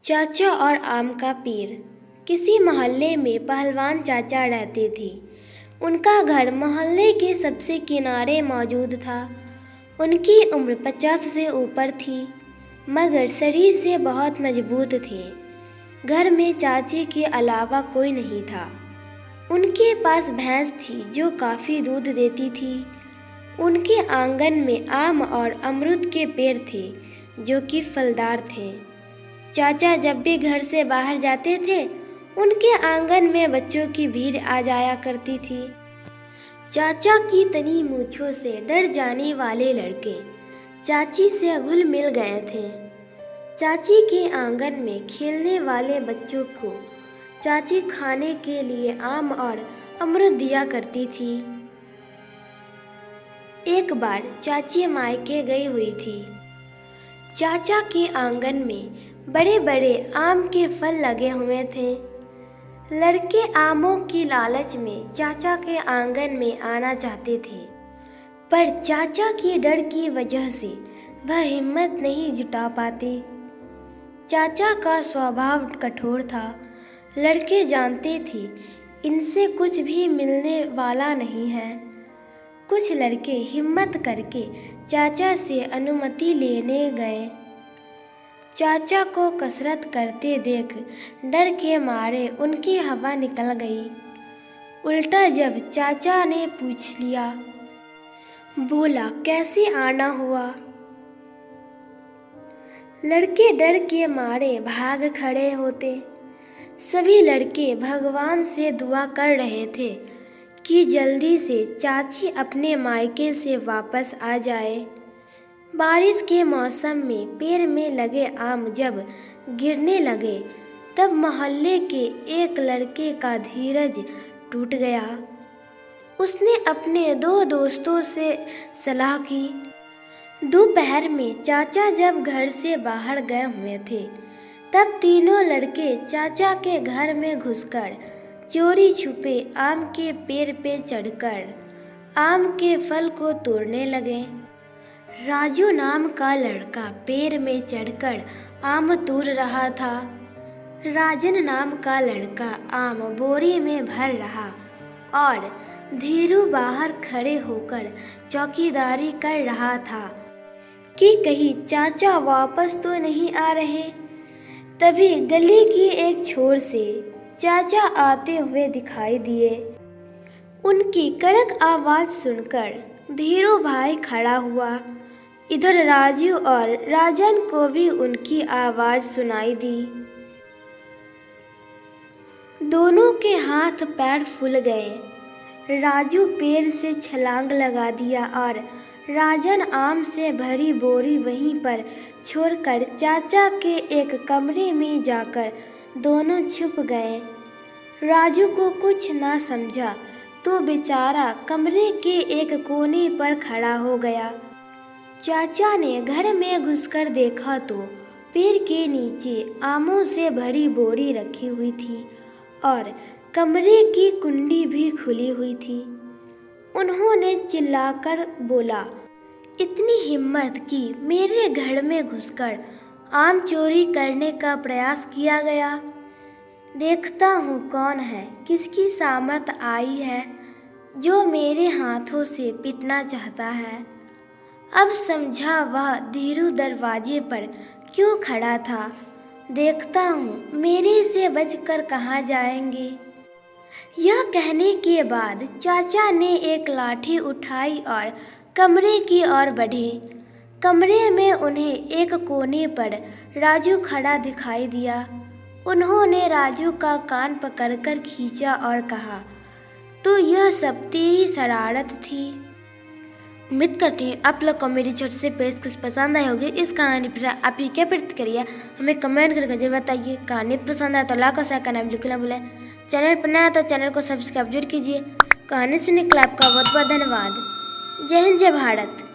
चाचा और आम का पेड़। किसी मोहल्ले में पहलवान चाचा रहते थे। उनका घर मोहल्ले के सबसे किनारे मौजूद था। उनकी उम्र 50 से ऊपर थी, मगर शरीर से बहुत मजबूत थे। घर में चाची के अलावा कोई नहीं था। उनके पास भैंस थी जो काफ़ी दूध देती थी। उनके आंगन में आम और अमरूद के पेड़ थे जो कि फलदार थे। चाचा जब भी घर से बाहर जाते थे, उनके आंगन में बच्चों की भीड़ आ जाया करती थी। चाचा की तनी मूंछों से डर जाने वाले लड़के चाची से घुल मिल गए थे। चाची के आंगन में खेलने वाले बच्चों को चाची खाने के लिए आम और अमरूद दिया करती थी। एक बार चाची मायके गई हुई थी। चाचा के आंगन में बड़े बड़े आम के फल लगे हुए थे। लड़के आमों की लालच में चाचा के आंगन में आना चाहते थे, पर चाचा के डर की वजह से वह हिम्मत नहीं जुटा पाते। चाचा का स्वभाव कठोर था। लड़के जानते थे इनसे कुछ भी मिलने वाला नहीं है। कुछ लड़के हिम्मत करके चाचा से अनुमति लेने गए। चाचा को कसरत करते देख डर के मारे उनकी हवा निकल गई। उल्टा जब चाचा ने पूछ लिया, बोला कैसे आना हुआ? लड़के डर के मारे भाग खड़े होते। सभी लड़के भगवान से दुआ कर रहे थे कि जल्दी से चाची अपने मायके से वापस आ जाए। बारिश के मौसम में पेड़ में लगे आम जब गिरने लगे, तब मोहल्ले के एक लड़के का धीरज टूट गया। उसने अपने दो दोस्तों से सलाह की। दोपहर में चाचा जब घर से बाहर गए हुए थे, तब तीनों लड़के चाचा के घर में घुसकर चोरी छुपे आम के पेड़ पे चढ़कर आम के फल को तोड़ने लगे। राजू नाम का लड़का पेड़ में चढ़कर आम तोड़ रहा था। राजन नाम का लड़का आम बोरी में भर रहा और धीरू बाहर खड़े होकर चौकीदारी कर रहा था कि कहीं चाचा वापस तो नहीं आ रहे। तभी गली की एक छोर से चाचा आते हुए दिखाई दिए। उनकी कड़क आवाज़ सुनकर धीरू भाई खड़ा हुआ। इधर राजू और राजन को भी उनकी आवाज़ सुनाई दी। दोनों के हाथ पैर फूल गए। राजू पेड़ से छलांग लगा दिया और राजन आम से भरी बोरी वहीं पर छोड़कर चाचा के एक कमरे में जाकर दोनों छुप गए। राजू को कुछ ना समझा तो बेचारा कमरे के एक कोने पर खड़ा हो गया। चाचा ने घर में घुसकर देखा तो पेड़ के नीचे आमों से भरी बोरी रखी हुई थी और कमरे की कुंडी भी खुली हुई थी। उन्होंने चिल्लाकर बोला, इतनी हिम्मत कि मेरे घर में घुसकर आम चोरी करने का प्रयास किया गया। देखता हूँ कौन है, किसकी सामत आई है जो मेरे हाथों से पिटना चाहता है। अब समझा वह धीरू दरवाजे पर क्यों खड़ा था। देखता हूँ मेरे से बचकर कहाँ जाएंगे। यह कहने के बाद चाचा ने एक लाठी उठाई और कमरे की ओर बढ़े। कमरे में उन्हें एक कोने पर राजू खड़ा दिखाई दिया। उन्होंने राजू का कान पकड़कर खींचा और कहा, तो यह सब तेरी शरारत थी। उम्मीद करती हूँ आप लोग को मेरी छोटी सी पेशकश पसंद आई होगी। इस कहानी पर आपकी क्या प्रतिक्रिया हमें कमेंट करके जरूर बताइए। कहानी पसंद आए तो लाइक और शेयर करना बिल्कुल ना भूलें। चैनल पर नया तो चैनल को सब्सक्राइब जरूर कीजिए। कहानी सुनने के लिए आपका बहुत बहुत धन्यवाद। जय हिंद, जय भारत।